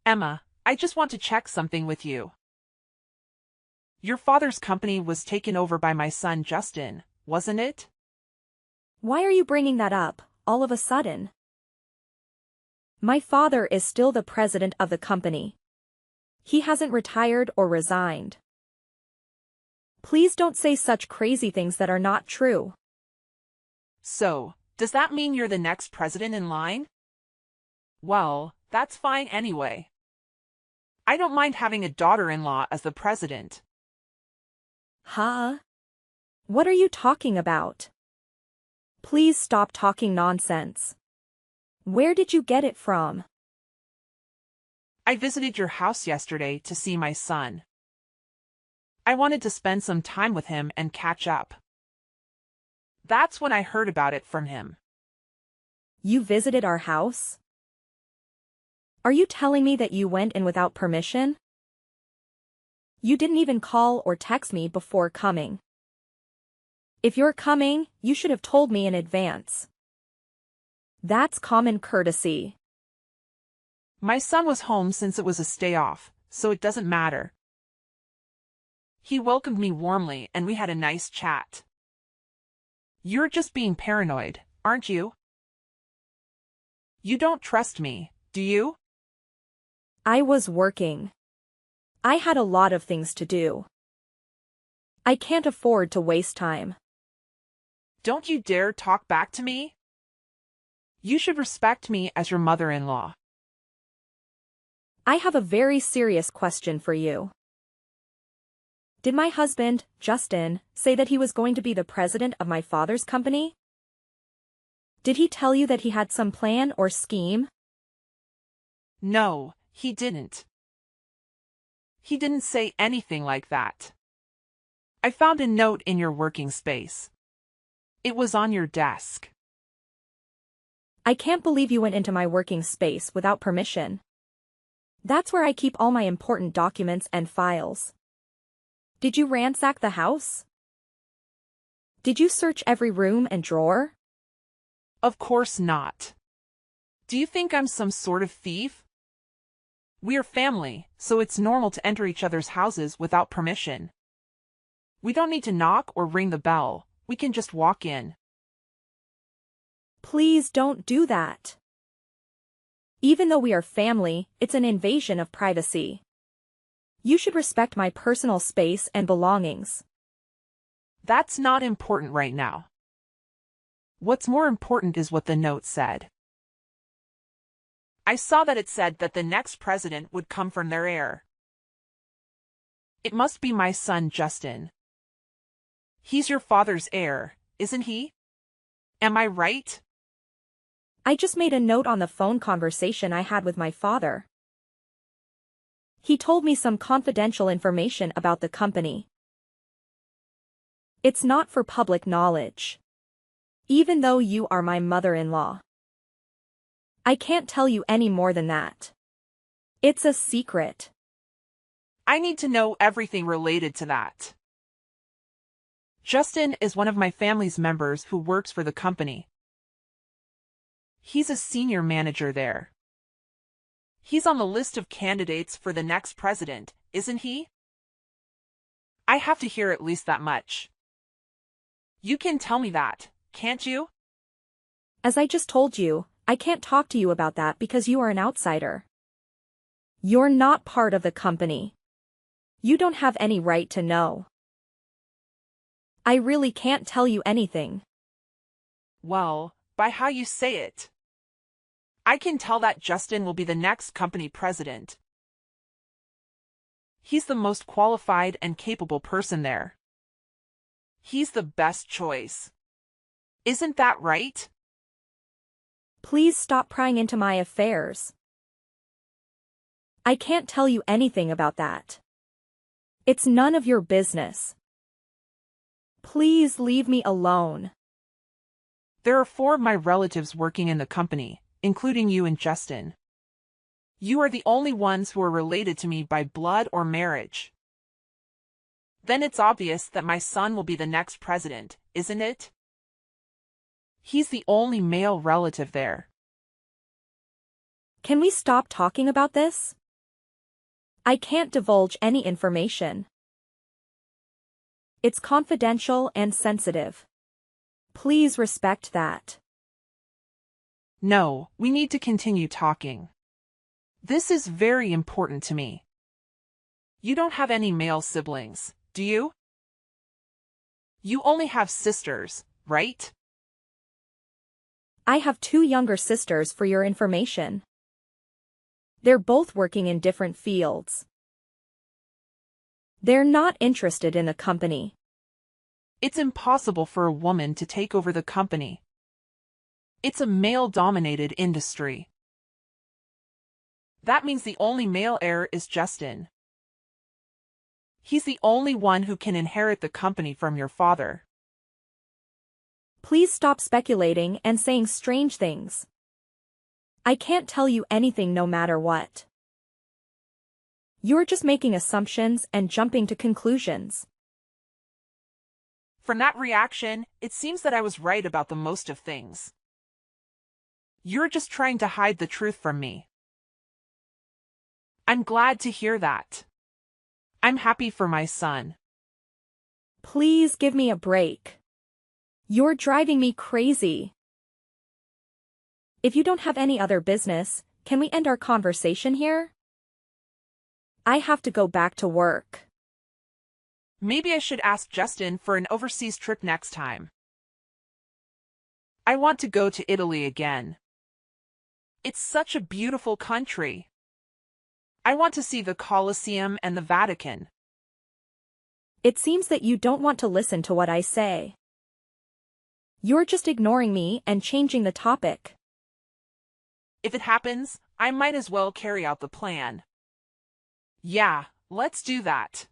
Emma, I just want to check something with you. Your father's company was taken over by my son Justin, wasn't it? Why are you bringing that up, all of a sudden? My father is still the president of the company. He hasn't retired or resigned. Please don't say such crazy things that are not true. So, does that mean you're the next president in line? Well, that's fine anyway. I don't mind having a daughter-in-law as the president. Huh? What are you talking about? Please stop talking nonsense. Where did you get it from? I visited your house yesterday to see my son. I wanted to spend some time with him and catch up. That's when I heard about it from him. You visited our house? Are you telling me that you went in without permission? You didn't even call or text me before coming. If you're coming, you should have told me in advance. That's common courtesy. My son was home since it was a stay off, so it doesn't matter. He welcomed me warmly and we had a nice chat. You're just being paranoid, aren't you? You don't trust me, do you? I was working. I had a lot of things to do. I can't afford to waste time. Don't you dare talk back to me? You should respect me as your mother-in-law. I have a very serious question for you. Did my husband, Justin, say that he was going to be the president of my father's company? Did he tell you that he had some plan or scheme? No, he didn't. He didn't say anything like that. I found a note in your working space. It was on your desk. I can't believe you went into my working space without permission. That's where I keep all my important documents and files. Did you ransack the house? Did you search every room and drawer? Of course not. Do you think I'm some sort of thief? We're family, so it's normal to enter each other's houses without permission. We don't need to knock or ring the bell, we can just walk in. Please don't do that. Even though we are family, it's an invasion of privacy. You should respect my personal space and belongings. That's not important right now. What's more important is what the note said. I saw that it said that the next president would come from their heir. It must be my son Justin. He's your father's heir, isn't he? Am I right? I just made a note on the phone conversation I had with my father. He told me some confidential information about the company. It's not for public knowledge. Even though you are my mother-in-law. I can't tell you any more than that. It's a secret. I need to know everything related to that. Justin is one of my family's members who works for the company. He's a senior manager there. He's on the list of candidates for the next president, isn't he? I have to hear at least that much. You can tell me that, can't you? As I just told you, I can't talk to you about that because you are an outsider. You're not part of the company. You don't have any right to know. I really can't tell you anything. Well, by how you say it, I can tell that Justin will be the next company president. He's the most qualified and capable person there. He's the best choice. Isn't that right? Please stop prying into my affairs. I can't tell you anything about that. It's none of your business. Please leave me alone. There are 4 of my relatives working in the company, including you and Justin. You are the only ones who are related to me by blood or marriage. Then it's obvious that my son will be the next president, isn't it? He's the only male relative there. Can we stop talking about this? I can't divulge any information. It's confidential and sensitive. Please respect that. No, we need to continue talking. This is very important to me. You don't have any male siblings, do you? You only have sisters, right? I have 2 younger sisters for your information. They're both working in different fields. They're not interested in the company. It's impossible for a woman to take over the company. It's a male-dominated industry. That means the only male heir is Justin. He's the only one who can inherit the company from your father. Please stop speculating and saying strange things. I can't tell you anything no matter what. You're just making assumptions and jumping to conclusions. From that reaction, it seems that I was right about the most of things. You're just trying to hide the truth from me. I'm glad to hear that. I'm happy for my son. Please give me a break. You're driving me crazy. If you don't have any other business, can we end our conversation here? I have to go back to work. Maybe I should ask Justin for an overseas trip next time. I want to go to Italy again. It's such a beautiful country. I want to see the Colosseum and the Vatican. It seems that you don't want to listen to what I say. You're just ignoring me and changing the topic. If it happens, I might as well carry out the plan. Yeah, let's do that.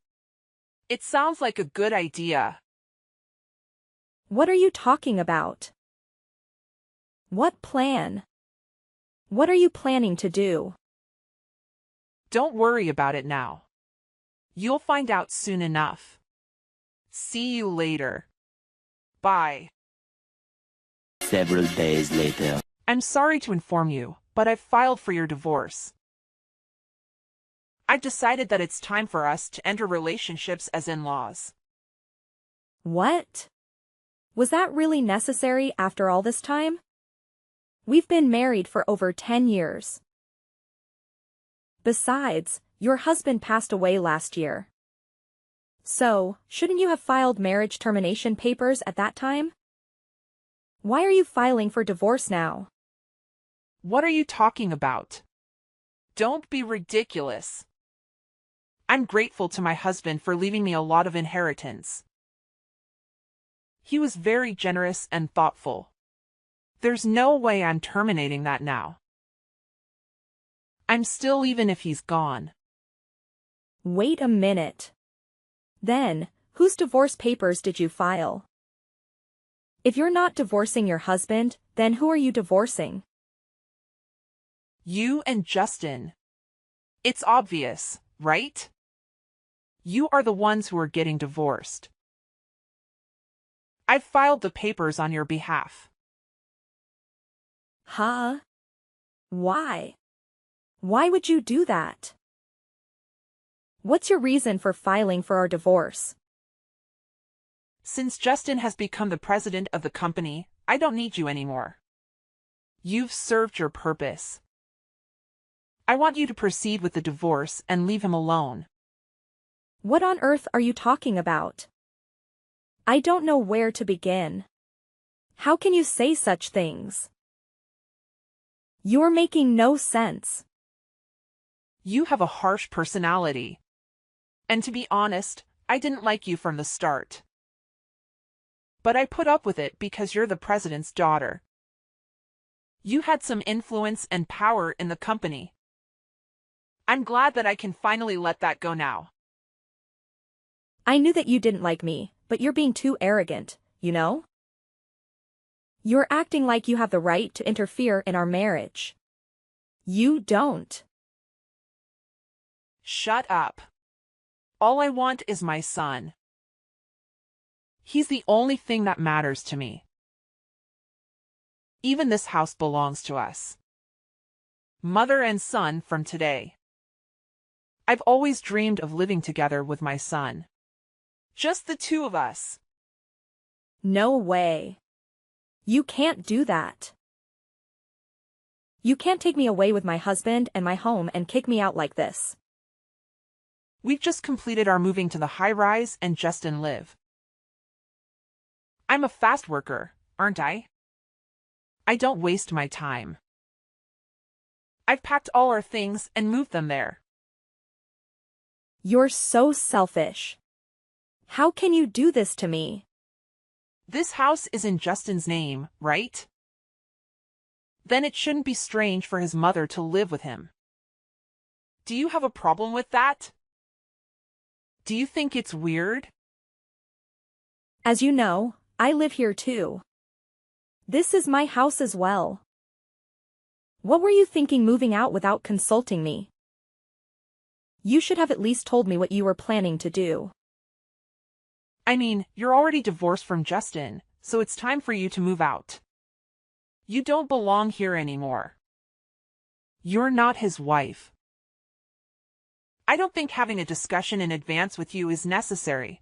It sounds like a good idea. What are you talking about? What plan? What are you planning to do? Don't worry about it now. You'll find out soon enough. See you later. Bye. Several days later. I'm sorry to inform you, but I've filed for your divorce. I've decided that it's time for us to enter relationships as in-laws. What? Was that really necessary after all this time? We've been married for over 10 years. Besides, your husband passed away last year. So, shouldn't you have filed marriage termination papers at that time? Why are you filing for divorce now? What are you talking about? Don't be ridiculous. I'm grateful to my husband for leaving me a lot of inheritance. He was very generous and thoughtful. There's no way I'm terminating that now. I'm still even if he's gone. Wait a minute. Then, whose divorce papers did you file? If you're not divorcing your husband, then who are you divorcing? You and Justin. It's obvious, right? You are the ones who are getting divorced. I've filed the papers on your behalf. Huh? Why? Why would you do that? What's your reason for filing for our divorce? Since Justin has become the president of the company, I don't need you anymore. You've served your purpose. I want you to proceed with the divorce and leave him alone. What on earth are you talking about? I don't know where to begin. How can you say such things? You're making no sense. You have a harsh personality. And to be honest, I didn't like you from the start. But I put up with it because you're the president's daughter. You had some influence and power in the company. I'm glad that I can finally let that go now. I knew that you didn't like me, but you're being too arrogant, you know? You're acting like you have the right to interfere in our marriage. You don't. Shut up. All I want is my son. He's the only thing that matters to me. Even this house belongs to us. Mother and son from today. I've always dreamed of living together with my son. Just the two of us. No way. You can't do that. You can't take me away with my husband and my home and kick me out like this. We've just completed our moving to the high-rise and Justin live. I'm a fast worker, aren't I? I don't waste my time. I've packed all our things and moved them there. You're so selfish. How can you do this to me? This house is in Justin's name, right? Then it shouldn't be strange for his mother to live with him. Do you have a problem with that? Do you think it's weird? As you know, I live here too. This is my house as well. What were you thinking moving out without consulting me? You should have at least told me what you were planning to do. I mean, you're already divorced from Justin, so it's time for you to move out. You don't belong here anymore. You're not his wife. I don't think having a discussion in advance with you is necessary.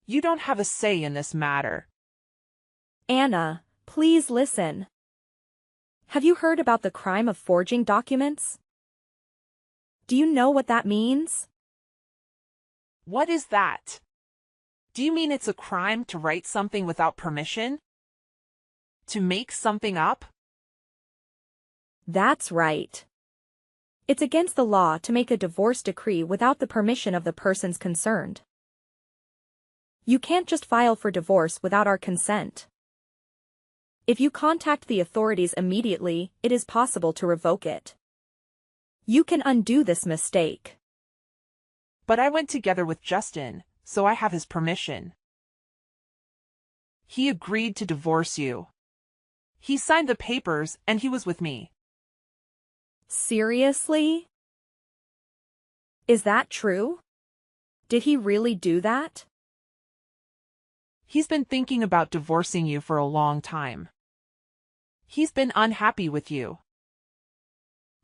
You don't have a say in this matter. Anna, please listen. Have you heard about the crime of forging documents? Do you know what that means? What is that? Do you mean it's a crime to write something without permission? To make something up? That's right. It's against the law to make a divorce decree without the permission of the persons concerned. You can't just file for divorce without our consent. If you contact the authorities immediately, it is possible to revoke it. You can undo this mistake. But I went together with Justin, so I have his permission. He agreed to divorce you. He signed the papers and he was with me. Seriously? Is that true? Did he really do that? He's been thinking about divorcing you for a long time. He's been unhappy with you.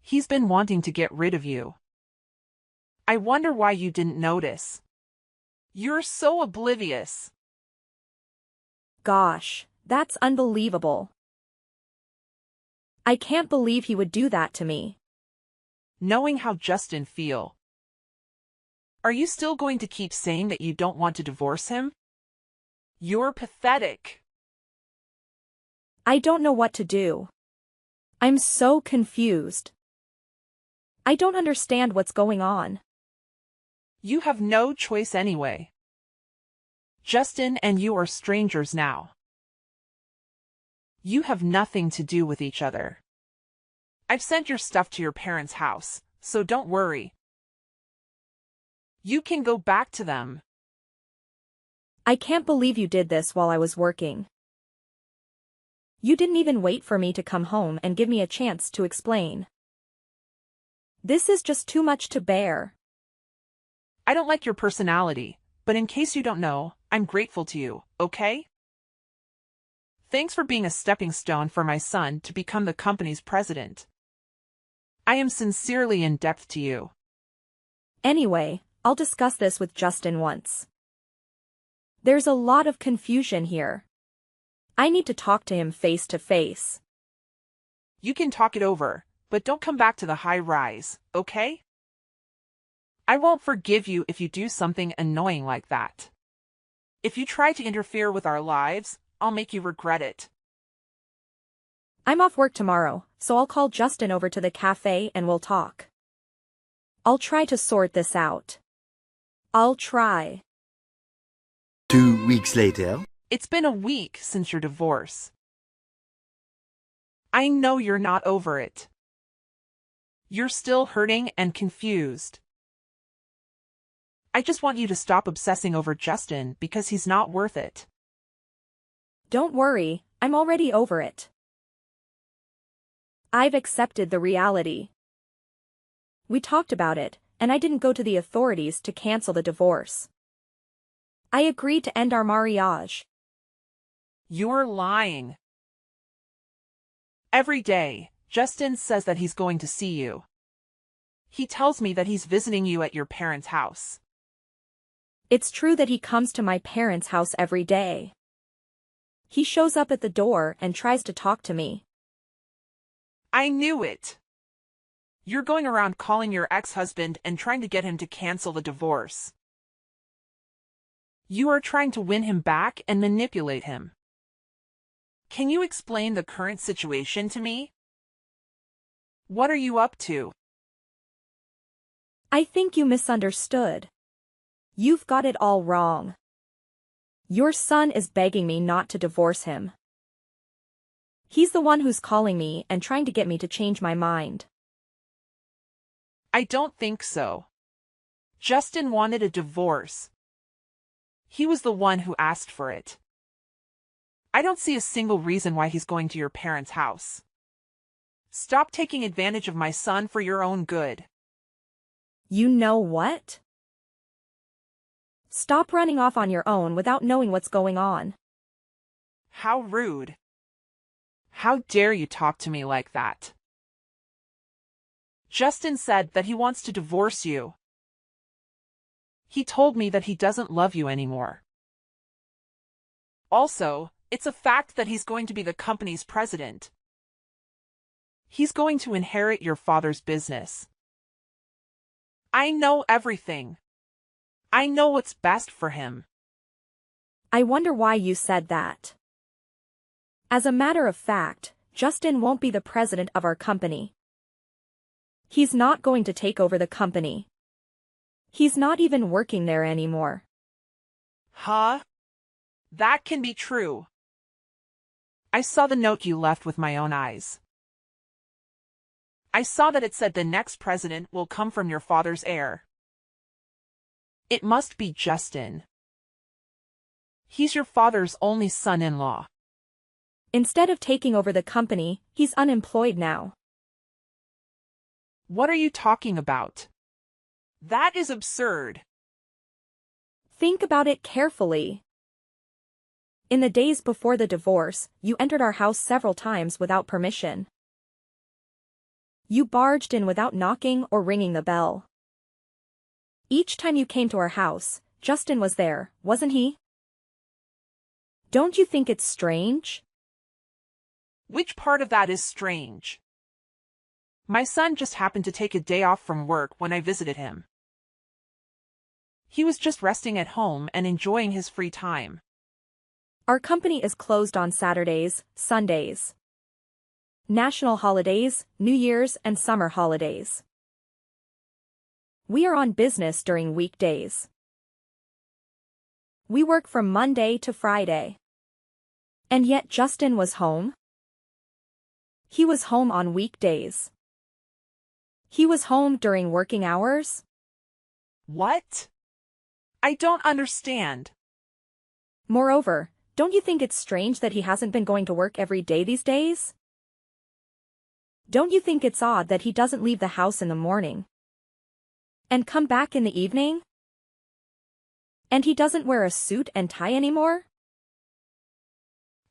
He's been wanting to get rid of you. I wonder why you didn't notice. You're so oblivious. Gosh, that's unbelievable. I can't believe he would do that to me. Knowing how Justin feel. Are you still going to keep saying that you don't want to divorce him? You're pathetic. I don't know what to do. I'm so confused. I don't understand what's going on. You have no choice anyway. Justin and you are strangers now. You have nothing to do with each other. I've sent your stuff to your parents' house, so don't worry. You can go back to them. I can't believe you did this while I was working. You didn't even wait for me to come home and give me a chance to explain. This is just too much to bear. I don't like your personality, but in case you don't know, I'm grateful to you, okay? Thanks for being a stepping stone for my son to become the company's president. I am sincerely in debt to you. Anyway, I'll discuss this with Justin once. There's a lot of confusion here. I need to talk to him face to face. You can talk it over, but don't come back to the high rise, okay? I won't forgive you if you do something annoying like that. If you try to interfere with our lives, I'll make you regret it. I'm off work tomorrow, so I'll call Justin over to the cafe and we'll talk. I'll try to sort this out. I'll try. 2 weeks later. It's been a week since your divorce. I know you're not over it. You're still hurting and confused. I just want you to stop obsessing over Justin because he's not worth it. Don't worry, I'm already over it. I've accepted the reality. We talked about it, and I didn't go to the authorities to cancel the divorce. I agreed to end our marriage. You're lying. Every day, Justin says that he's going to see you. He tells me that he's visiting you at your parents' house. It's true that he comes to my parents' house every day. He shows up at the door and tries to talk to me. I knew it. You're going around calling your ex-husband and trying to get him to cancel the divorce. You are trying to win him back and manipulate him. Can you explain the current situation to me? What are you up to? I think you misunderstood. You've got it all wrong. Your son is begging me not to divorce him. He's the one who's calling me and trying to get me to change my mind. I don't think so. Justin wanted a divorce. He was the one who asked for it. I don't see a single reason why he's going to your parents' house. Stop taking advantage of my son for your own good. You know what? Stop running off on your own without knowing what's going on. How rude. How dare you talk to me like that? Justin said that he wants to divorce you. He told me that he doesn't love you anymore. Also, it's a fact that he's going to be the company's president. He's going to inherit your father's business. I know everything. I know what's best for him. I wonder why you said that. As a matter of fact, Justin won't be the president of our company. He's not going to take over the company. He's not even working there anymore. Huh? That can be true. I saw the note you left with my own eyes. I saw that it said the next president will come from your father's heir. It must be Justin. He's your father's only son-in-law. Instead of taking over the company, he's unemployed now. What are you talking about? That is absurd. Think about it carefully. In the days before the divorce, you entered our house several times without permission. You barged in without knocking or ringing the bell. Each time you came to our house, Justin was there, wasn't he? Don't you think it's strange? Which part of that is strange? My son just happened to take a day off from work when I visited him. He was just resting at home and enjoying his free time. Our company is closed on Saturdays, Sundays, national holidays, New Year's and summer holidays. We are on business during weekdays. We work from Monday to Friday. And yet Justin was home? He was home on weekdays. He was home during working hours? What? I don't understand. Moreover, don't you think it's strange that he hasn't been going to work every day these days? Don't you think it's odd that he doesn't leave the house in the morning and come back in the evening? And he doesn't wear a suit and tie anymore?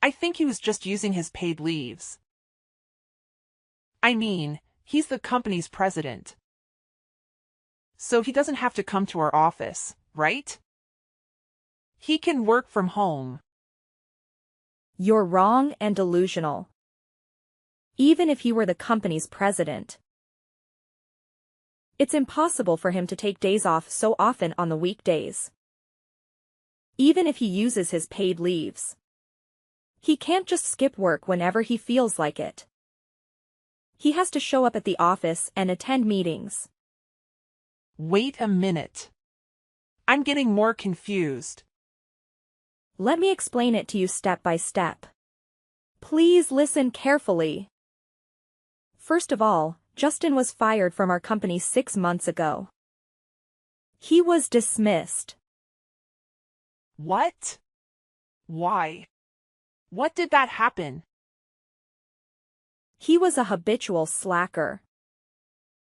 I think he was just using his paid leaves. I mean, he's the company's president. So he doesn't have to come to our office, right? He can work from home. You're wrong and delusional. Even if he were the company's president, it's impossible for him to take days off so often on the weekdays. Even if he uses his paid leaves, he can't just skip work whenever he feels like it. He has to show up at the office and attend meetings. Wait a minute. I'm getting more confused. Let me explain it to you step by step. Please listen carefully. First of all, Justin was fired from our company 6 months ago. He was dismissed. What? Why? What did that happen? He was a habitual slacker.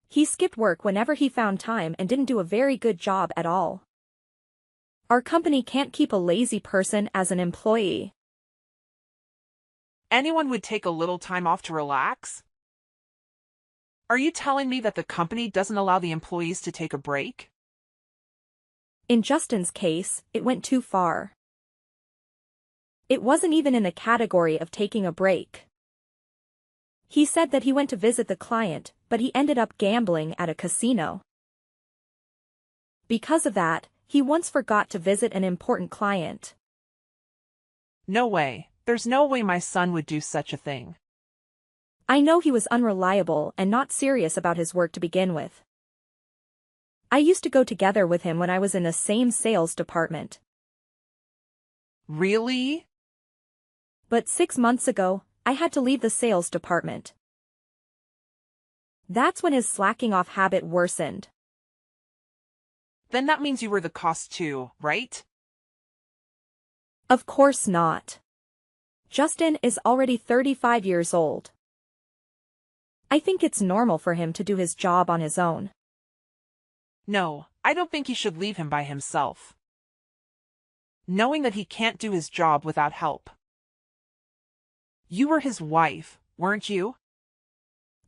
He skipped work whenever he found time and didn't do a very good job at all. Our company can't keep a lazy person as an employee. Anyone would take a little time off to relax? Are you telling me that the company doesn't allow the employees to take a break? In Justin's case, it went too far. It wasn't even in the category of taking a break. He said that he went to visit the client, but he ended up gambling at a casino. Because of that, he once forgot to visit an important client. No way. There's no way my son would do such a thing. I know he was unreliable and not serious about his work to begin with. I used to go together with him when I was in the same sales department. Really? But 6 months ago, I had to leave the sales department. That's when his slacking off habit worsened. Then that means you were the cause too, right? Of course not. Justin is already 35 years old. I think it's normal for him to do his job on his own. No, I don't think you should leave him by himself. Knowing that he can't do his job without help. You were his wife, weren't you?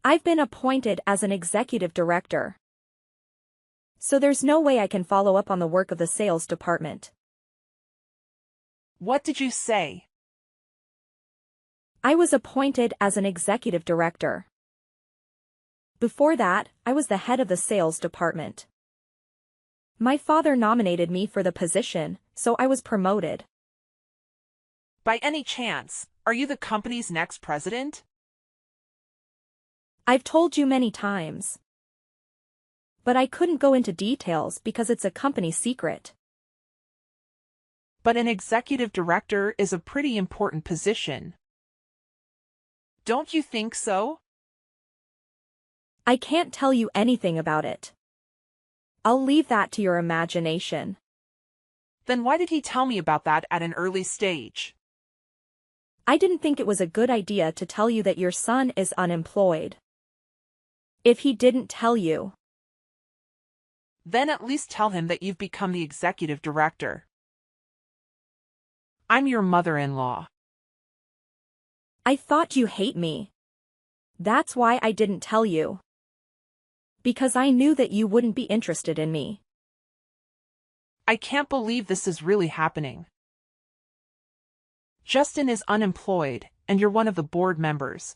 I've been appointed as an executive director. So there's no way I can follow up on the work of the sales department. What did you say? I was appointed as an executive director. Before that, I was the head of the sales department. My father nominated me for the position, so I was promoted. By any chance, are you the company's next president? I've told you many times. But I couldn't go into details because it's a company secret. But an executive director is a pretty important position. Don't you think so? I can't tell you anything about it. I'll leave that to your imagination. Then why did he tell me about that at an early stage? I didn't think it was a good idea to tell you that your son is unemployed. If he didn't tell you, then at least tell him that you've become the executive director. I'm your mother-in-law. I thought you hate me. That's why I didn't tell you. Because I knew that you wouldn't be interested in me. I can't believe this is really happening. Justin is unemployed, and you're one of the board members.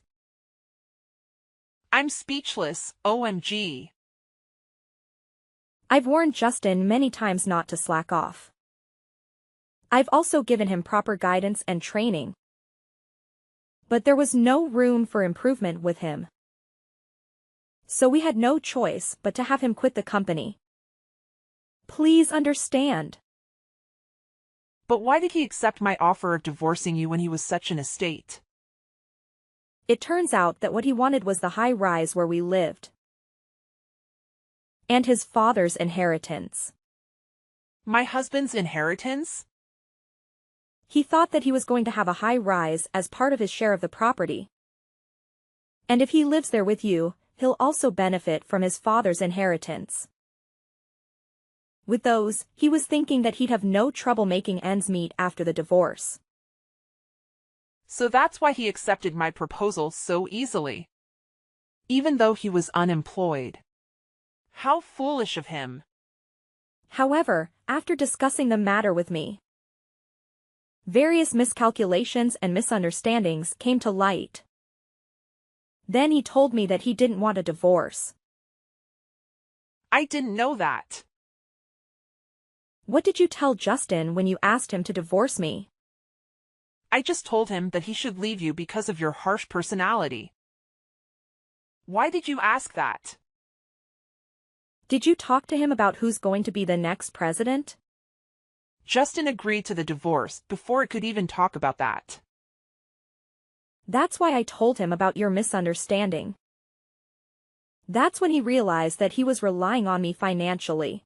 I'm speechless, OMG. I've warned Justin many times not to slack off. I've also given him proper guidance and training. But there was no room for improvement with him. So we had no choice but to have him quit the company. Please understand. But why did he accept my offer of divorcing you when he was such an estate? It turns out that what he wanted was the high rise where we lived. And his father's inheritance. My husband's inheritance? He thought that he was going to have a high rise as part of his share of the property. And if he lives there with you, he'll also benefit from his father's inheritance. With those, he was thinking that he'd have no trouble making ends meet after the divorce. So that's why he accepted my proposal so easily. Even though he was unemployed. How foolish of him. However, after discussing the matter with me, various miscalculations and misunderstandings came to light. Then he told me that he didn't want a divorce. I didn't know that. What did you tell Justin when you asked him to divorce me? I just told him that he should leave you because of your harsh personality. Why did you ask that? Did you talk to him about who's going to be the next president? Justin agreed to the divorce before it could even talk about that. That's why I told him about your misunderstanding. That's when he realized that he was relying on me financially.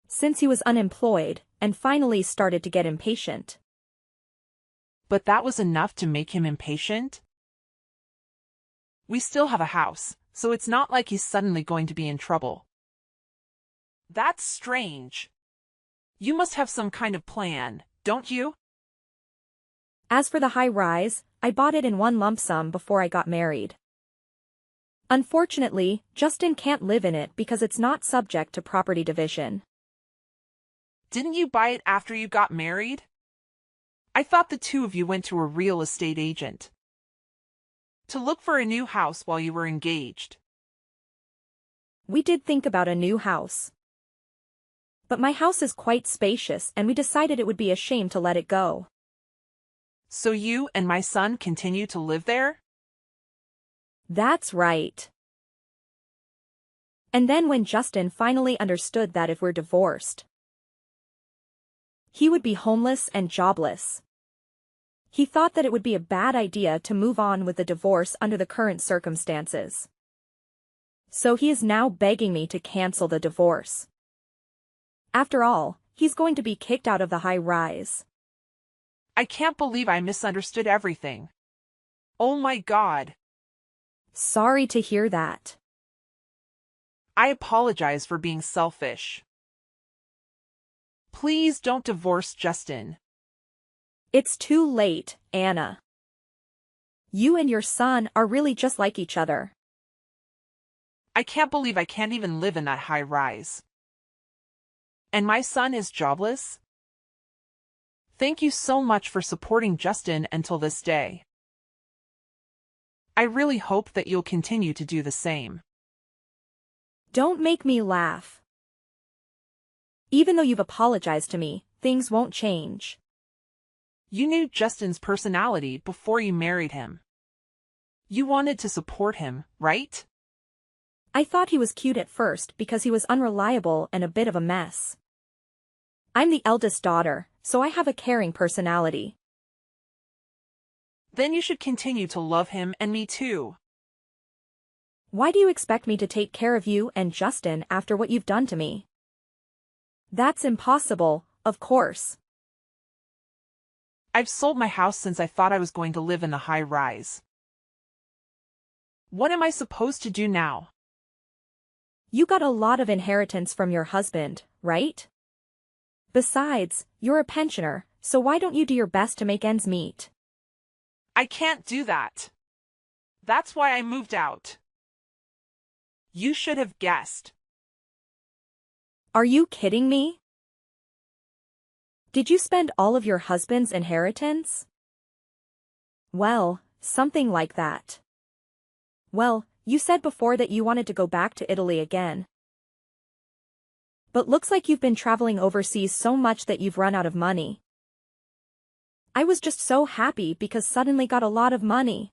Since he was unemployed, and finally started to get impatient. But that was enough to make him impatient? We still have a house, so it's not like he's suddenly going to be in trouble. That's strange. You must have some kind of plan, don't you? As for the high rise, I bought it in one lump sum before I got married. Unfortunately, Justin can't live in it because it's not subject to property division. Didn't you buy it after you got married? I thought the two of you went to a real estate agent to look for a new house while you were engaged. We did think about a new house. But my house is quite spacious and we decided it would be a shame to let it go. So you and my son continue to live there? That's right. And then when Justin finally understood that if we're divorced, he would be homeless and jobless. He thought that it would be a bad idea to move on with the divorce under the current circumstances. So he is now begging me to cancel the divorce. After all, he's going to be kicked out of the high rise. I can't believe I misunderstood everything. Oh my God. Sorry to hear that. I apologize for being selfish. Please don't divorce Justin. It's too late, Anna. You and your son are really just like each other. I can't believe I can't even live in that high rise. And my son is jobless? Thank you so much for supporting Justin until this day. I really hope that you'll continue to do the same. Don't make me laugh. Even though you've apologized to me, things won't change. You knew Justin's personality before you married him. You wanted to support him, right? I thought he was cute at first because he was unreliable and a bit of a mess. I'm the eldest daughter, so I have a caring personality. Then you should continue to love him and me too. Why do you expect me to take care of you and Justin after what you've done to me? That's impossible, of course. I've sold my house since I thought I was going to live in the high rise. What am I supposed to do now? You got a lot of inheritance from your husband, right? Besides, you're a pensioner, so why don't you do your best to make ends meet? I can't do that. That's why I moved out. You should have guessed. Are you kidding me? Did you spend all of your husband's inheritance? Well, something like that. Well, you said before that you wanted to go back to Italy again. But looks like you've been traveling overseas so much that you've run out of money. I was just so happy because suddenly got a lot of money.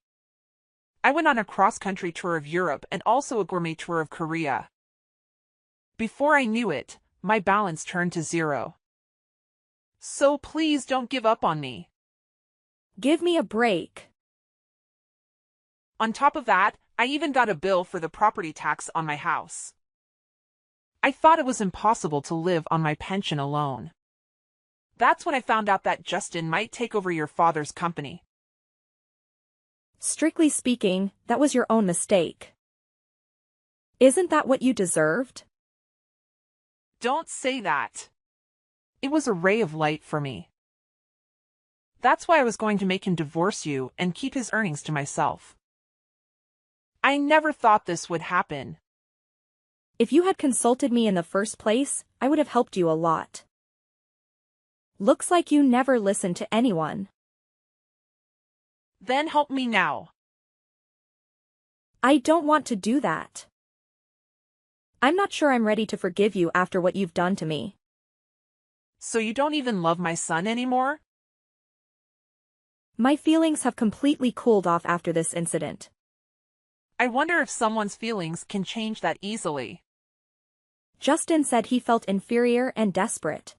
I went on a cross-country tour of Europe and also a gourmet tour of Korea. Before I knew it, my balance turned to zero. So please don't give up on me. Give me a break. On top of that, I even got a bill for the property tax on my house. I thought it was impossible to live on my pension alone. That's when I found out that Justin might take over your father's company. Strictly speaking, that was your own mistake. Isn't that what you deserved? Don't say that. It was a ray of light for me. That's why I was going to make him divorce you and keep his earnings to myself. I never thought this would happen. If you had consulted me in the first place, I would have helped you a lot. Looks like you never listened to anyone. Then help me now. I don't want to do that. I'm not sure I'm ready to forgive you after what you've done to me. So you don't even love my son anymore? My feelings have completely cooled off after this incident. I wonder if someone's feelings can change that easily. Justin said he felt inferior and desperate.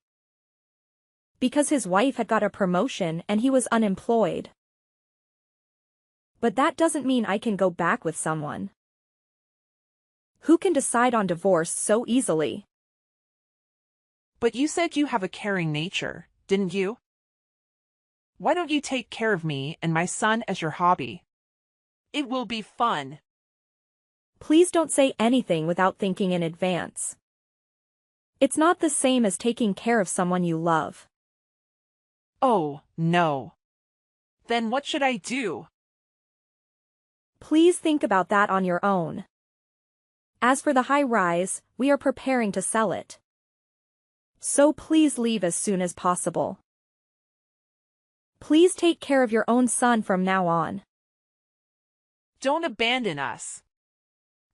Because his wife had got a promotion and he was unemployed. But that doesn't mean I can go back with someone. Who can decide on divorce so easily? But you said you have a caring nature, didn't you? Why don't you take care of me and my son as your hobby? It will be fun. Please don't say anything without thinking in advance. It's not the same as taking care of someone you love. Oh, no. Then what should I do? Please think about that on your own. As for the high rise, we are preparing to sell it. So please leave as soon as possible. Please take care of your own son from now on. Don't abandon us.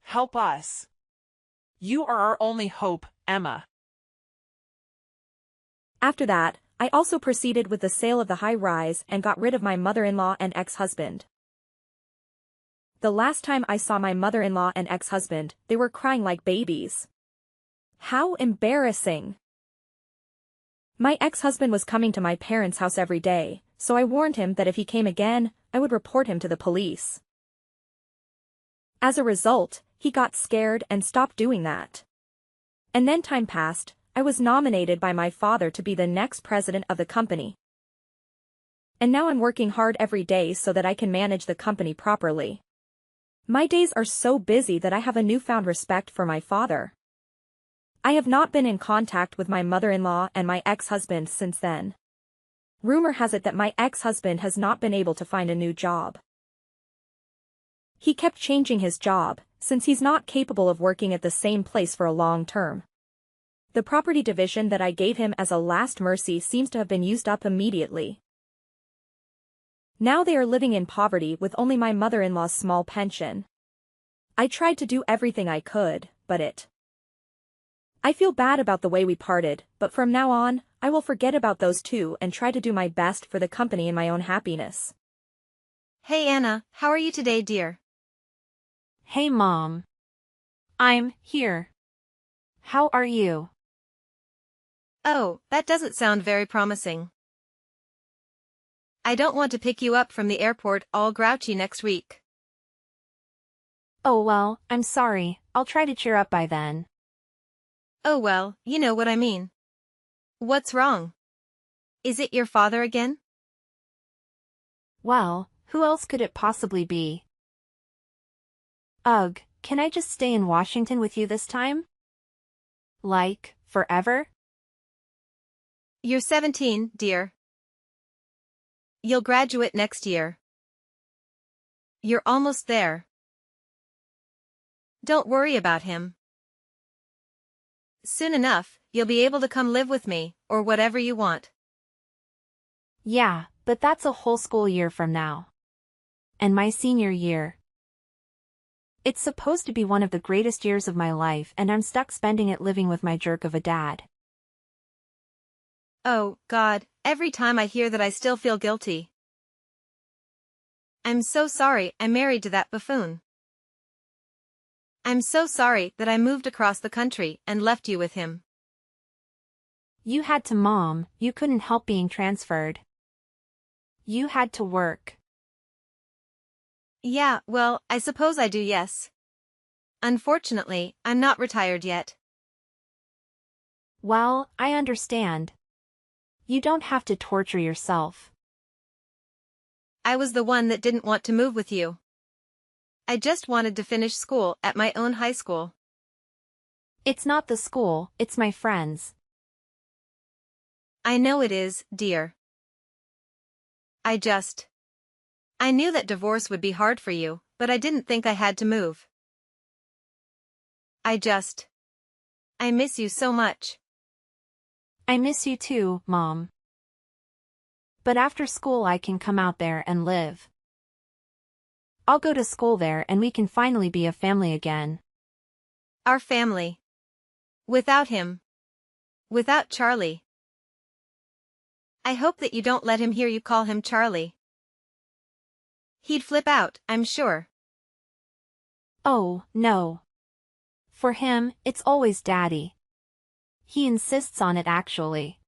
Help us. You are our only hope, Emma. After that, I also proceeded with the sale of the high rise and got rid of my mother-in-law and ex-husband. The last time I saw my mother-in-law and ex-husband, they were crying like babies. How embarrassing. My ex-husband was coming to my parents' house every day, so I warned him that if he came again, I would report him to the police. As a result, he got scared and stopped doing that. And then time passed, I was nominated by my father to be the next president of the company. And now I'm working hard every day so that I can manage the company properly. My days are so busy that I have a newfound respect for my father. I have not been in contact with my mother-in-law and my ex-husband since then. Rumor has it that my ex-husband has not been able to find a new job. He kept changing his job, since he's not capable of working at the same place for a long term. The property division that I gave him as a last mercy seems to have been used up immediately. Now they are living in poverty with only my mother-in-law's small pension. I tried to do everything I could, but I feel bad about the way we parted, but from now on, I will forget about those two and try to do my best for the company and my own happiness. Hey Anna, how are you today, dear? Hey Mom. I'm here. How are you? Oh, that doesn't sound very promising. I don't want to pick you up from the airport all grouchy next week. Oh well, I'm sorry, I'll try to cheer up by then. Oh well, you know what I mean. What's wrong? Is it your father again? Well, who else could it possibly be? Ugh, can I just stay in Washington with you this time? Like, forever? You're 17, dear. You'll graduate next year. You're almost there. Don't worry about him. Soon enough, you'll be able to come live with me, or whatever you want. Yeah, but that's a whole school year from now. And my senior year. It's supposed to be one of the greatest years of my life and I'm stuck spending it living with my jerk of a dad. Oh, God, every time I hear that I still feel guilty. I'm so sorry I married to that buffoon. I'm so sorry that I moved across the country and left you with him. You had to, Mom, you couldn't help being transferred. You had to work. Yeah, well, I suppose I do, yes. Unfortunately, I'm not retired yet. Well, I understand. You don't have to torture yourself. I was the one that didn't want to move with you. I just wanted to finish school at my own high school. It's not the school, it's my friends. I know it is, dear. I knew that divorce would be hard for you, but I didn't think I had to move. I miss you so much. I miss you too, Mom. But after school I can come out there and live. I'll go to school there and we can finally be a family again. Our family. Without him. Without Charlie. I hope that you don't let him hear you call him Charlie. He'd flip out, I'm sure. Oh, no. For him, it's always Daddy. He insists on it actually.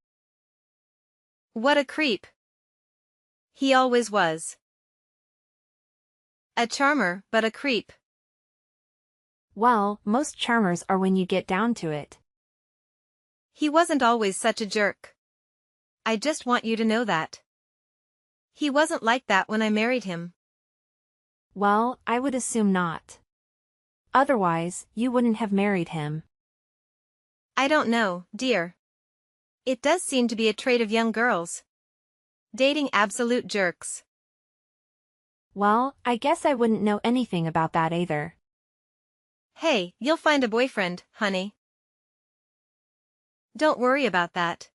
What a creep. He always was. A charmer, but a creep. Well, most charmers are when you get down to it. He wasn't always such a jerk. I just want you to know that. He wasn't like that when I married him. Well, I would assume not. Otherwise, you wouldn't have married him. I don't know, dear. It does seem to be a trait of young girls. Dating absolute jerks. Well, I guess I wouldn't know anything about that either. Hey, you'll find a boyfriend, honey. Don't worry about that.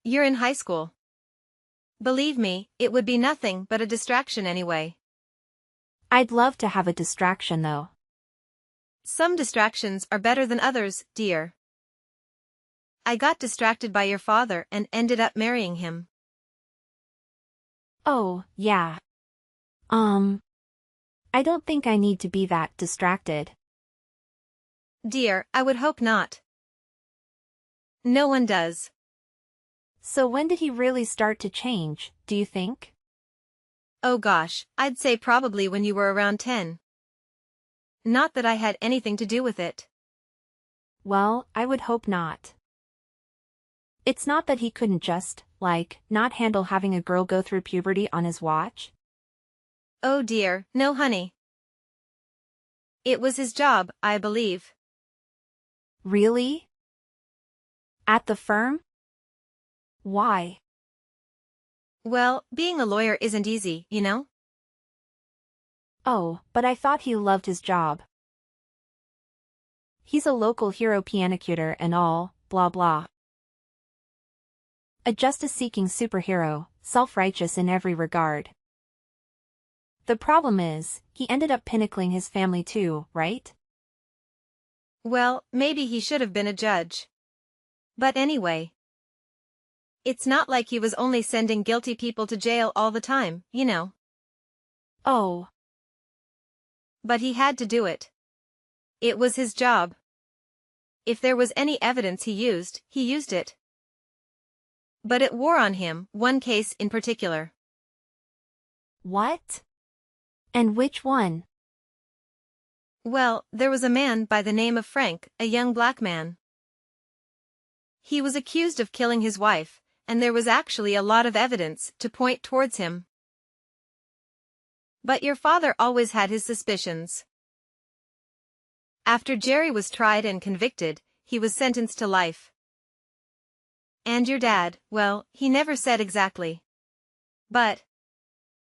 You're in high school. Believe me, it would be nothing but a distraction anyway. I'd love to have a distraction though. Some distractions are better than others, dear. I got distracted by your father and ended up marrying him. Oh, yeah. I don't think I need to be that distracted. Dear, I would hope not. No one does. So when did he really start to change, do you think? Oh gosh, I'd say probably when you were around 10. Not that I had anything to do with it. Well, I would hope not. It's not that he couldn't just, not handle having a girl go through puberty on his watch? Oh dear, no honey. It was his job, I believe. Really? At the firm? Why? Well, being a lawyer isn't easy, you know? Oh, but I thought he loved his job. He's a local hero pianocutor and all, blah blah. A justice-seeking superhero, self-righteous in every regard. The problem is, he ended up pinnacling his family too, right? Well, maybe he should have been a judge. But anyway. It's not like he was only sending guilty people to jail all the time, you know. Oh. But he had to do it. It was his job. If there was any evidence he used it. But it wore on him, one case in particular. What? And which one? Well, there was a man by the name of Frank, a young black man. He was accused of killing his wife, and there was actually a lot of evidence to point towards him. But your father always had his suspicions. After Jerry was tried and convicted, he was sentenced to life. And your dad, well, he never said exactly. But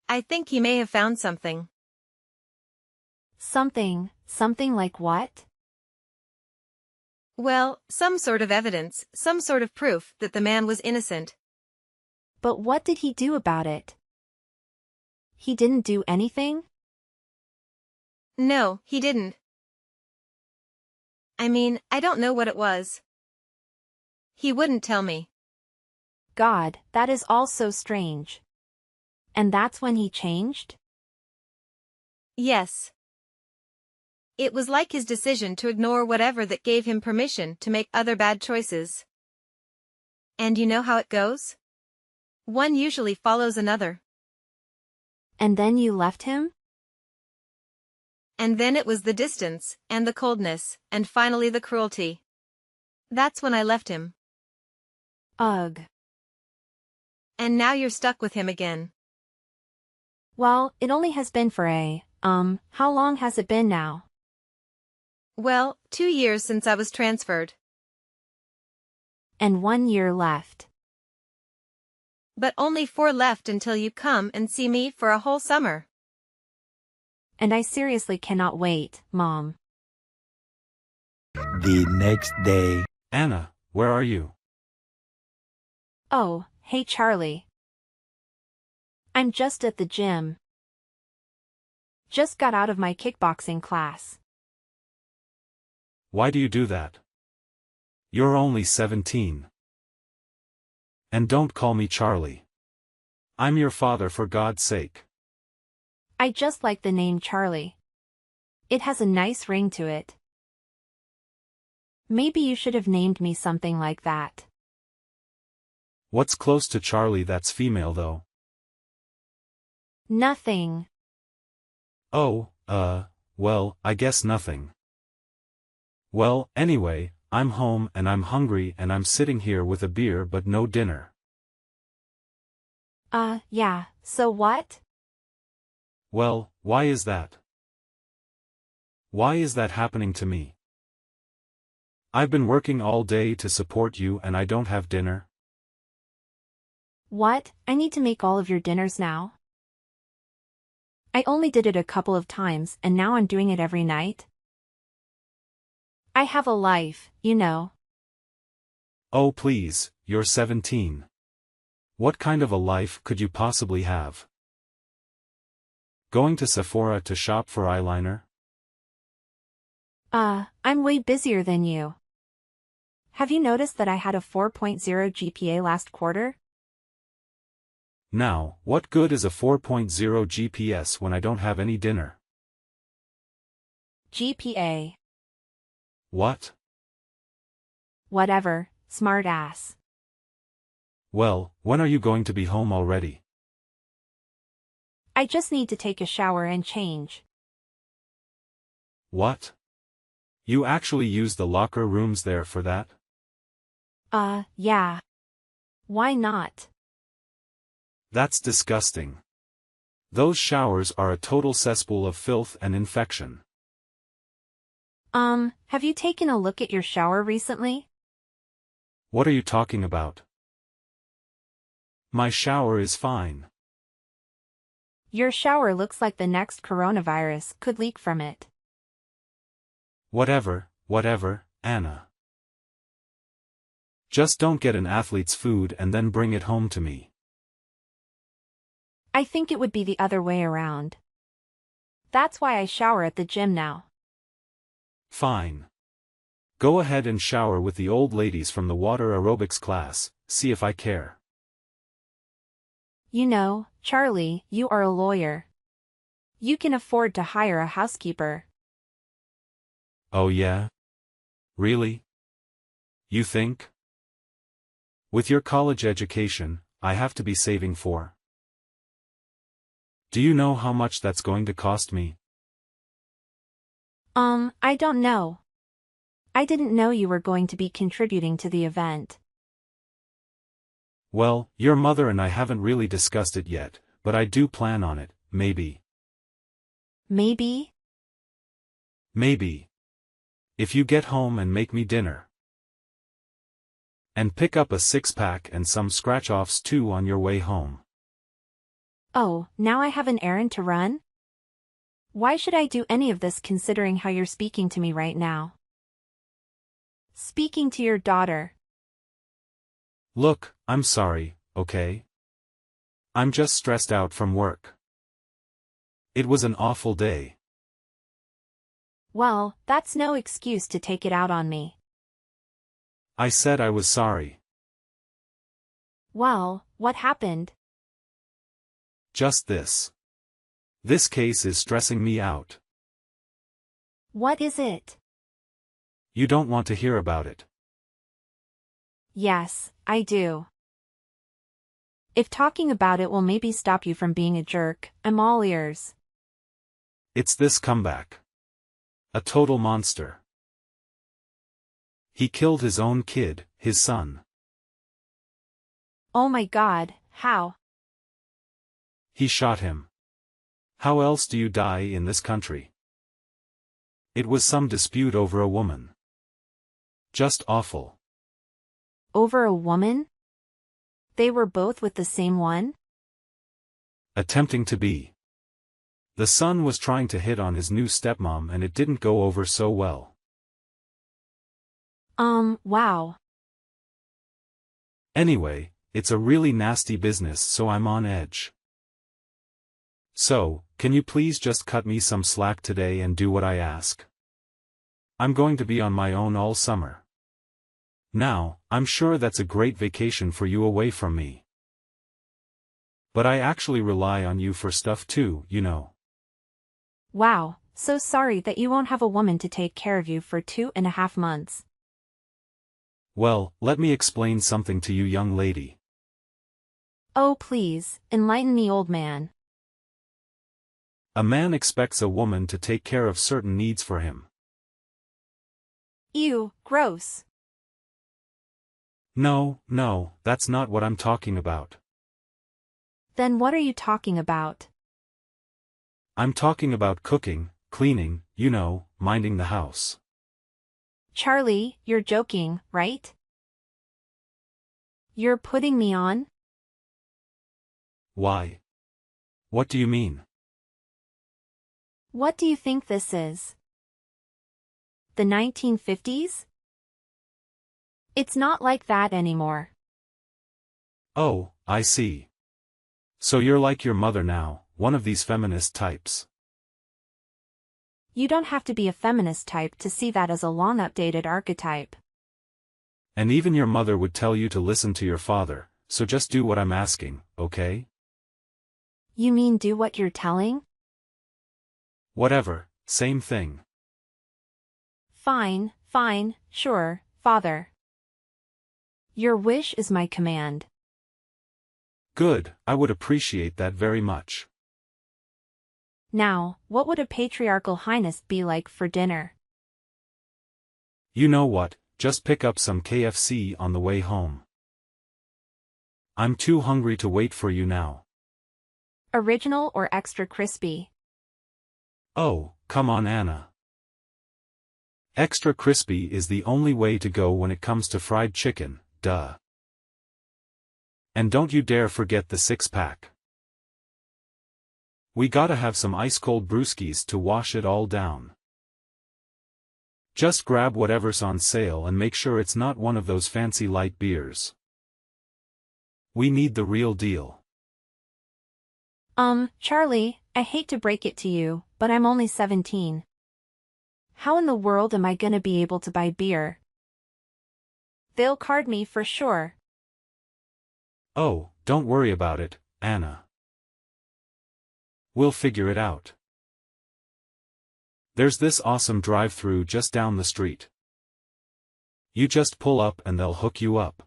I think he may have found something. Something like what? Well, some sort of evidence, some sort of proof that the man was innocent. But what did he do about it? He didn't do anything? No, he didn't. I mean, I don't know what it was. He wouldn't tell me. God, that is all so strange. And that's when he changed? Yes. It was like his decision to ignore whatever that gave him permission to make other bad choices. And you know how it goes? One usually follows another. And then you left him? And then it was the distance, and the coldness, and finally the cruelty. That's when I left him. Ugh. And now you're stuck with him again. Well, it only has been for how long has it been now? Well, 2 years since I was transferred. And 1 year left. But only 4 left until you come and see me for a whole summer. And I seriously cannot wait, Mom. The next day. Anna, where are you? Oh, hey Charlie. I'm just at the gym. Just got out of my kickboxing class. Why do you do that? You're only 17. And don't call me Charlie. I'm your father, for God's sake. I just like the name Charlie. It has a nice ring to it. Maybe you should have named me something like that. What's close to Charlie that's female though? Nothing. Oh, well, I guess nothing. Well, anyway, I'm home and I'm hungry and I'm sitting here with a beer but no dinner. Yeah, so what? Well, why is that? Why is that happening to me? I've been working all day to support you and I don't have dinner. What? I need to make all of your dinners now? I only did it a couple of times and now I'm doing it every night? I have a life, you know. Oh please, you're 17. What kind of a life could you possibly have? Going to Sephora to shop for eyeliner? I'm way busier than you. Have you noticed that I had a 4.0 GPA last quarter? Now, what good is a 4.0 GPS when I don't have any dinner? GPA. What? Whatever, smart ass. Well, when are you going to be home already? I just need to take a shower and change. What? You actually use the locker rooms there for that? Yeah. Why not? That's disgusting. Those showers are a total cesspool of filth and infection. Have you taken a look at your shower recently? What are you talking about? My shower is fine. Your shower looks like the next coronavirus could leak from it. Whatever, Anna. Just don't get an athlete's food and then bring it home to me. I think it would be the other way around. That's why I shower at the gym now. Fine. Go ahead and shower with the old ladies from the water aerobics class, see if I care. You know, Charlie, you are a lawyer. You can afford to hire a housekeeper. Oh yeah? Really? You think? With your college education, I have to be saving for. Do you know how much that's going to cost me? I don't know. I didn't know you were going to be contributing to the event. Well, your mother and I haven't really discussed it yet, but I do plan on it, maybe. Maybe? Maybe. If you get home and make me dinner. And pick up a six-pack and some scratch-offs too on your way home. Oh, now I have an errand to run? Why should I do any of this considering how you're speaking to me right now? Speaking to your daughter. Look, I'm sorry, okay? I'm just stressed out from work. It was an awful day. Well, that's no excuse to take it out on me. I said I was sorry. Well, what happened? Just this. This case is stressing me out. What is it? You don't want to hear about it. Yes, I do. If talking about it will maybe stop you from being a jerk, I'm all ears. It's this comeback. A total monster. He killed his own kid, his son. Oh my God, how? He shot him. How else do you die in this country? It was some dispute over a woman. Just awful. Over a woman? They were both with the same one? Attempting to be. The son was trying to hit on his new stepmom and it didn't go over so well. Wow. Anyway, it's a really nasty business, so I'm on edge. So, can you please just cut me some slack today and do what I ask? I'm going to be on my own all summer. Now, I'm sure that's a great vacation for you away from me. But I actually rely on you for stuff too, you know. Wow, so sorry that you won't have a woman to take care of you for 2.5 months. Well, let me explain something to you, young lady. Oh please, enlighten me, old man. A man expects a woman to take care of certain needs for him. Ew, gross. No, that's not what I'm talking about. Then what are you talking about? I'm talking about cooking, cleaning, you know, minding the house. Charlie, you're joking, right? You're putting me on? Why? What do you mean? What do you think this is? The 1950s? It's not like that anymore. Oh, I see. So you're like your mother now, one of these feminist types. You don't have to be a feminist type to see that as a long-updated archetype. And even your mother would tell you to listen to your father, so just do what I'm asking, okay? You mean do what you're telling? Whatever, same thing. Fine, fine, sure, father. Your wish is my command. Good, I would appreciate that very much. Now, what would a patriarchal highness be like for dinner? You know what, just pick up some KFC on the way home. I'm too hungry to wait for you now. Original or extra crispy? Oh, come on Anna. Extra crispy is the only way to go when it comes to fried chicken, duh. And don't you dare forget the 6-pack. We gotta have some ice-cold brewskis to wash it all down. Just grab whatever's on sale and make sure it's not one of those fancy light beers. We need the real deal. Charlie, I hate to break it to you, but I'm only 17. How in the world am I gonna be able to buy beer? They'll card me for sure. Oh, don't worry about it, Anna. We'll figure it out. There's this awesome drive-through just down the street. You just pull up and they'll hook you up.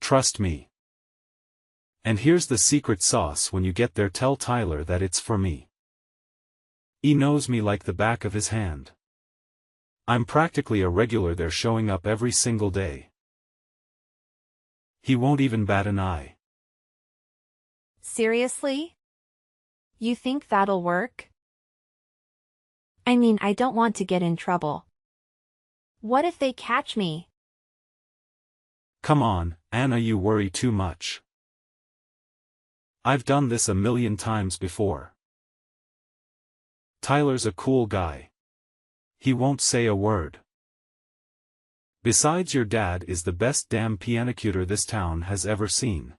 Trust me. And here's the secret sauce: when you get there, tell Tyler that it's for me. He knows me like the back of his hand. I'm practically a regular there, showing up every single day. He won't even bat an eye. Seriously? You think that'll work? I mean, I don't want to get in trouble. What if they catch me? Come on, Anna, you worry too much. I've done this a million times before. Tyler's a cool guy. He won't say a word. Besides, your dad is the best damn pianocutor this town has ever seen.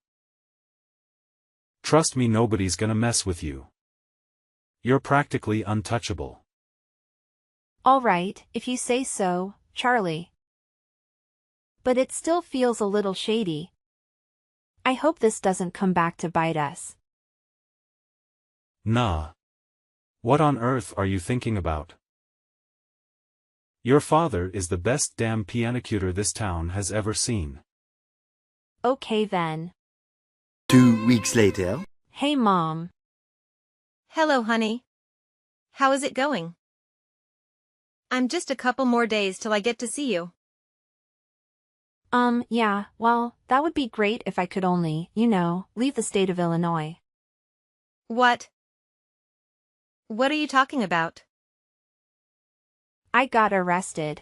Trust me, nobody's gonna mess with you. You're practically untouchable. All right, if you say so, Charlie. But it still feels a little shady. I hope this doesn't come back to bite us. Nah. What on earth are you thinking about? Your father is the best damn pianocutor this town has ever seen. Okay then. 2 weeks later. Hey Mom. Hello, honey. How is it going? I'm just a couple more days till I get to see you. Yeah, well, that would be great if I could only, leave the state of Illinois. What? What are you talking about? I got arrested.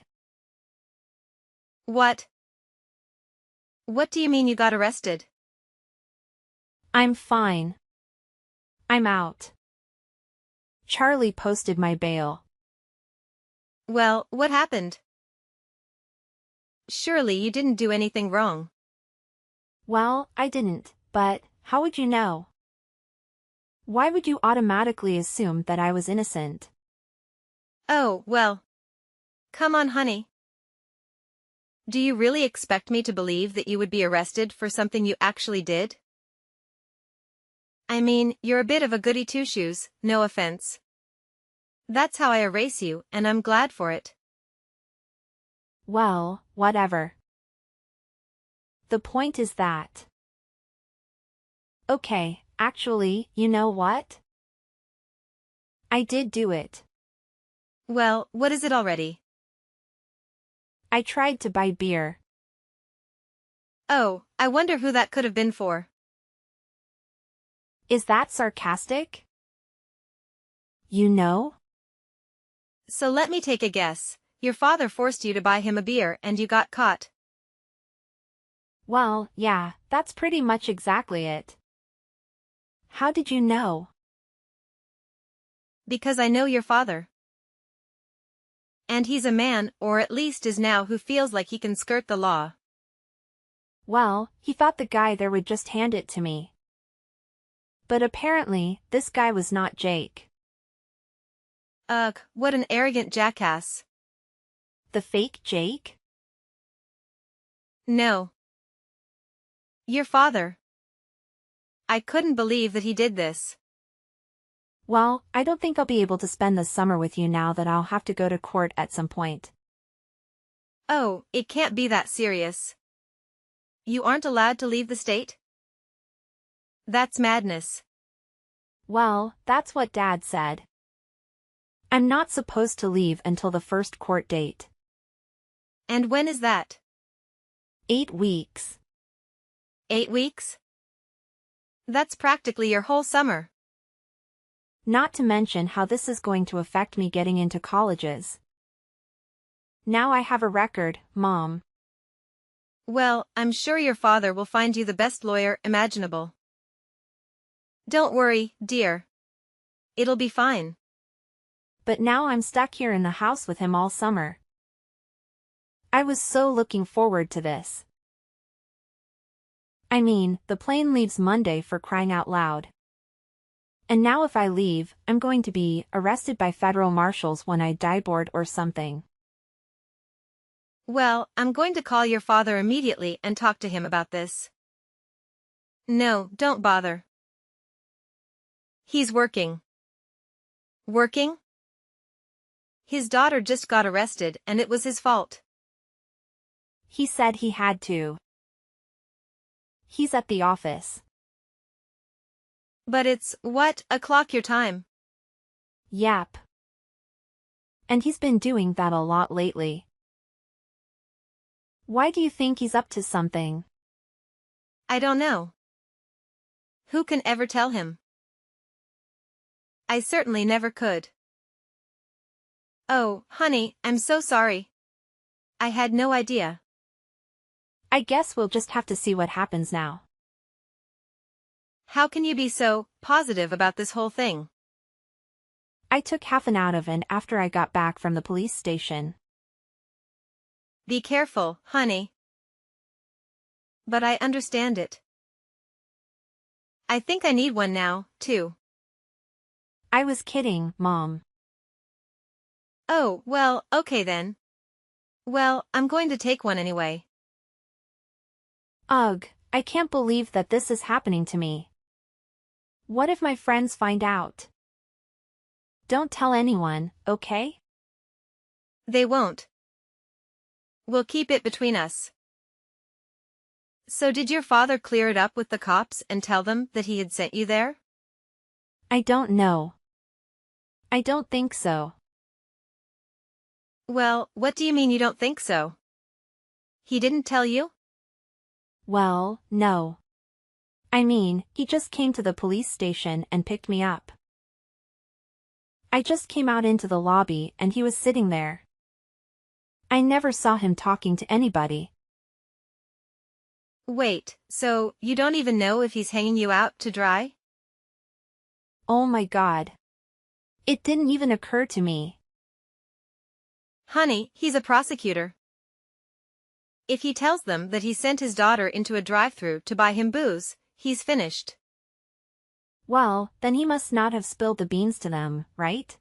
What? What do you mean you got arrested? I'm fine. I'm out. Charlie posted my bail. Well, what happened? Surely you didn't do anything wrong. Well, I didn't, but how would you know? Why would you automatically assume that I was innocent? Oh, well. Come on, honey. Do you really expect me to believe that you would be arrested for something you actually did? I mean, you're a bit of a goody two-shoes, no offense. That's how I erase you, and I'm glad for it. Well, whatever. The point is that. Okay, actually, you know what? I did do it. Well, what is it already? I tried to buy beer. Oh, I wonder who that could have been for. Is that sarcastic? You know? So let me take a guess. Your father forced you to buy him a beer and you got caught. Well, yeah, that's pretty much exactly it. How did you know? Because I know your father. And he's a man, or at least is now, who feels like he can skirt the law. Well, he thought the guy there would just hand it to me. But apparently, this guy was not Jake. Ugh, what an arrogant jackass. The fake Jake? No. Your father. I couldn't believe that he did this. Well, I don't think I'll be able to spend the summer with you now that I'll have to go to court at some point. Oh, it can't be that serious. You aren't allowed to leave the state? That's madness. Well, that's what Dad said. I'm not supposed to leave until the first court date. And when is that? 8 weeks. 8 weeks? That's practically your whole summer. Not to mention how this is going to affect me getting into colleges. Now I have a record, Mom. Well, I'm sure your father will find you the best lawyer imaginable. Don't worry, dear. It'll be fine. But now I'm stuck here in the house with him all summer. I was so looking forward to this. I mean, the plane leaves Monday, for crying out loud. And now if I leave, I'm going to be arrested by federal marshals when I die bored or something. Well, I'm going to call your father immediately and talk to him about this. No, don't bother. He's working. Working? His daughter just got arrested and it was his fault. He said he had to. He's at the office. But it's, what, o'clock your time? Yep. And he's been doing that a lot lately. Why do you think he's up to something? I don't know. Who can ever tell him? I certainly never could. Oh, honey, I'm so sorry. I had no idea. I guess we'll just have to see what happens now. How can you be so positive about this whole thing? I took half an out of it after I got back from the police station. Be careful, honey. But I understand it. I think I need one now, too. I was kidding, Mom. Oh, well, okay then. Well, I'm going to take one anyway. Ugh, I can't believe that this is happening to me. What if my friends find out? Don't tell anyone, okay? They won't. We'll keep it between us. So did your father clear it up with the cops and tell them that he had sent you there? I don't know. I don't think so. Well, what do you mean you don't think so? He didn't tell you? Well, no. I mean, he just came to the police station and picked me up. I just came out into the lobby and he was sitting there. I never saw him talking to anybody. Wait, so you don't even know if he's hanging you out to dry? Oh my God. It didn't even occur to me. Honey, he's a prosecutor. If he tells them that he sent his daughter into a drive-thru to buy him booze, he's finished. Well, then he must not have spilled the beans to them, right?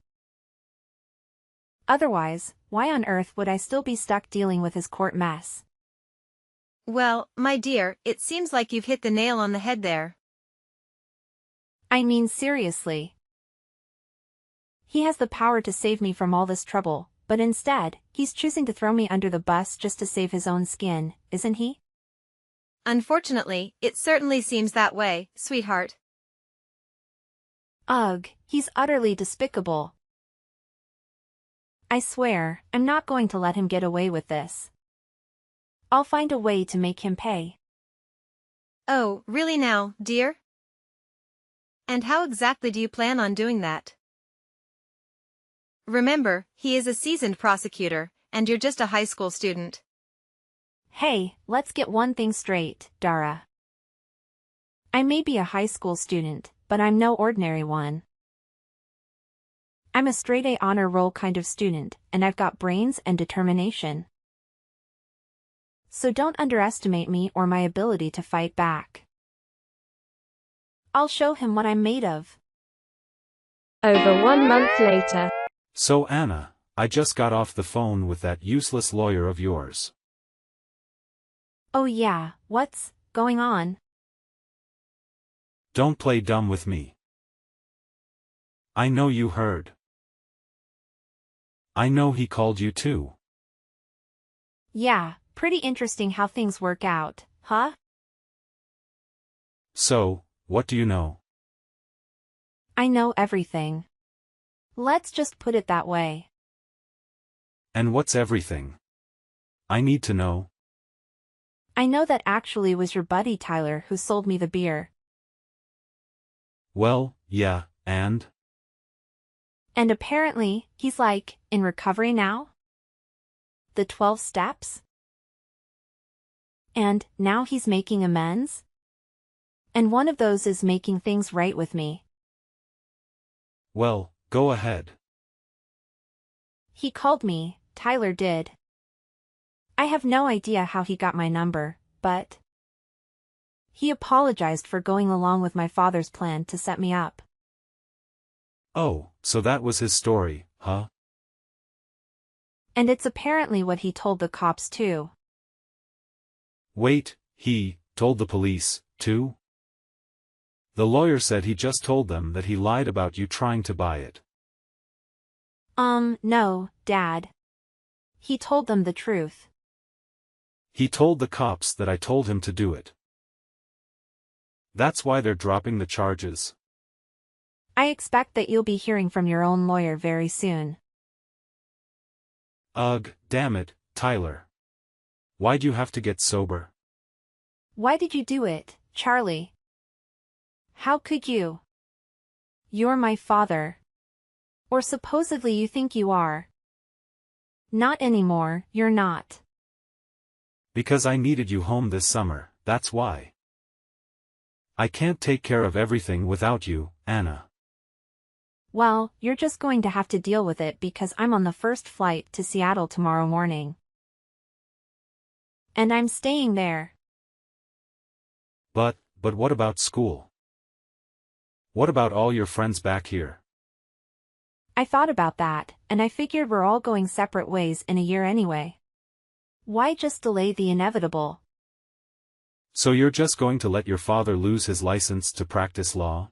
Otherwise, why on earth would I still be stuck dealing with his court mess? Well, my dear, it seems like you've hit the nail on the head there. I mean seriously. He has the power to save me from all this trouble, but instead, he's choosing to throw me under the bus just to save his own skin, isn't he? Unfortunately, it certainly seems that way, sweetheart. Ugh, he's utterly despicable. I swear, I'm not going to let him get away with this. I'll find a way to make him pay. Oh, really now, dear? And how exactly do you plan on doing that? Remember, he is a seasoned prosecutor, and you're just a high school student. Hey, let's get one thing straight, Dara. I may be a high school student, but I'm no ordinary one. I'm a straight-A honor roll kind of student, and I've got brains and determination. So don't underestimate me or my ability to fight back. I'll show him what I'm made of. Over 1 month later. So Anna, I just got off the phone with that useless lawyer of yours. Oh yeah, what's going on? Don't play dumb with me. I know you heard. I know he called you too. Yeah, pretty interesting how things work out, huh? So, what do you know? I know everything. Let's just put it that way. And what's everything? I need to know. I know that actually was your buddy Tyler who sold me the beer. Well, yeah, and? And apparently, he's like, in recovery now? The 12 steps? And now he's making amends? And one of those is making things right with me. Well, go ahead. He called me, Tyler did. I have no idea how he got my number, but he apologized for going along with my father's plan to set me up. Oh, so that was his story, huh? And it's apparently what he told the cops too. Wait, he told the police, too? The lawyer said he just told them that he lied about you trying to buy it. No, Dad. He told them the truth. He told the cops that I told him to do it. That's why they're dropping the charges. I expect that you'll be hearing from your own lawyer very soon. Ugh, damn it, Tyler. Why'd you have to get sober? Why did you do it, Charlie? How could you? You're my father. Or supposedly you think you are. Not anymore, you're not. Because I needed you home this summer, that's why. I can't take care of everything without you, Anna. Well, you're just going to have to deal with it because I'm on the first flight to Seattle tomorrow morning. And I'm staying there. But what about school? What about all your friends back here? I thought about that, and I figured we're all going separate ways in a year anyway. Why just delay the inevitable? So you're just going to let your father lose his license to practice law?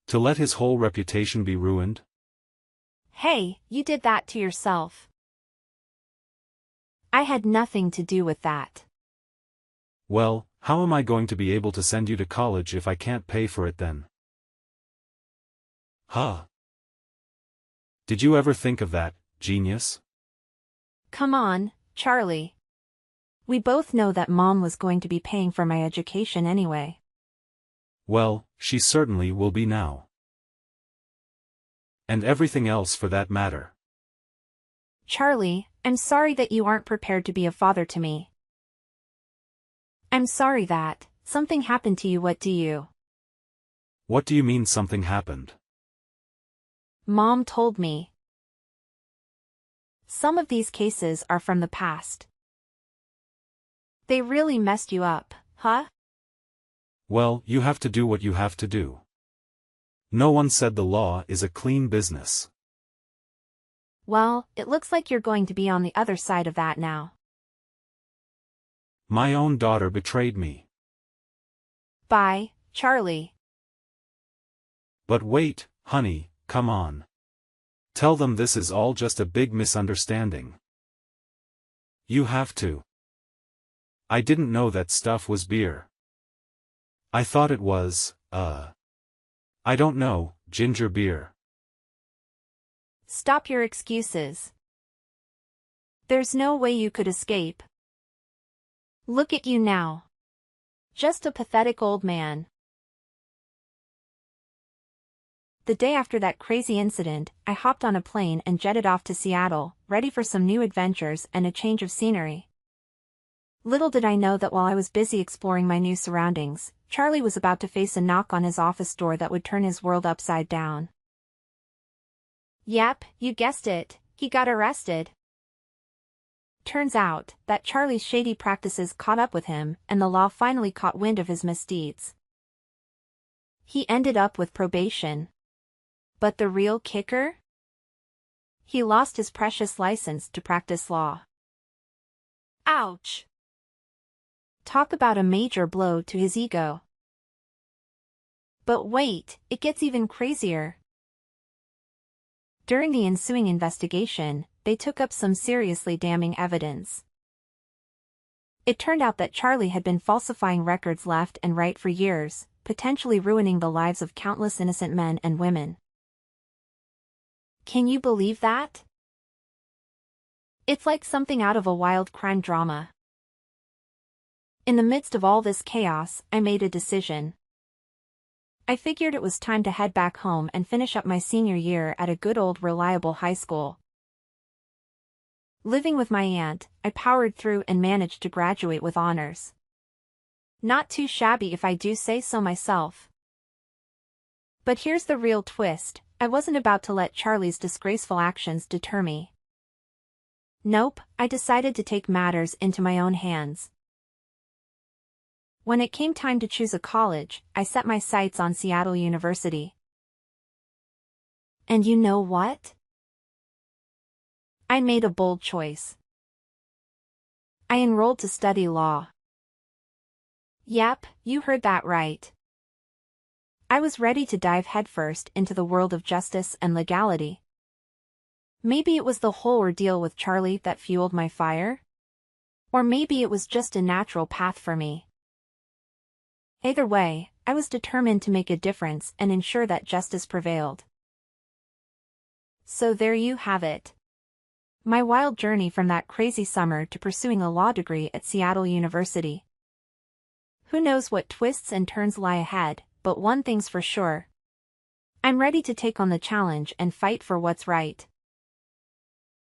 To let his whole reputation be ruined? Hey, you did that to yourself. I had nothing to do with that. Well, how am I going to be able to send you to college if I can't pay for it then? Huh? Did you ever think of that, genius? Come on, Charlie. We both know that Mom was going to be paying for my education anyway. Well, she certainly will be now. And everything else for that matter. Charlie, I'm sorry that you aren't prepared to be a father to me. I'm sorry that something happened to you. What do you? What do you mean something happened? Mom told me. Some of these cases are from the past. They really messed you up, huh? Well, you have to do what you have to do. No one said the law is a clean business. Well, it looks like you're going to be on the other side of that now. My own daughter betrayed me. Bye, Charlie. But wait, honey, come on. Tell them this is all just a big misunderstanding. You have to. I didn't know that stuff was beer. I thought it was, I don't know, ginger beer. Stop your excuses. There's no way you could escape. Look at you now. Just a pathetic old man. The day after that crazy incident, I hopped on a plane and jetted off to Seattle, ready for some new adventures and a change of scenery. Little did I know that while I was busy exploring my new surroundings, Charlie was about to face a knock on his office door that would turn his world upside down. Yep, you guessed it, he got arrested. Turns out that Charlie's shady practices caught up with him and the law finally caught wind of his misdeeds. He ended up with probation. But the real kicker? He lost his precious license to practice law. Ouch! Talk about a major blow to his ego. But wait, it gets even crazier. During the ensuing investigation, they took up some seriously damning evidence. It turned out that Charlie had been falsifying records left and right for years, potentially ruining the lives of countless innocent men and women. Can you believe that? It's like something out of a wild crime drama. In the midst of all this chaos, I made a decision. I figured it was time to head back home and finish up my senior year at a good old reliable high school. Living with my aunt, I powered through and managed to graduate with honors. Not too shabby if I do say so myself. But here's the real twist, I wasn't about to let Charlie's disgraceful actions deter me. Nope, I decided to take matters into my own hands. When it came time to choose a college, I set my sights on Seattle University. And you know what? I made a bold choice. I enrolled to study law. Yep, you heard that right. I was ready to dive headfirst into the world of justice and legality. Maybe it was the whole ordeal with Charlie that fueled my fire? Or maybe it was just a natural path for me. Either way, I was determined to make a difference and ensure that justice prevailed. So there you have it. My wild journey from that crazy summer to pursuing a law degree at Seattle University. Who knows what twists and turns lie ahead, but one thing's for sure. I'm ready to take on the challenge and fight for what's right.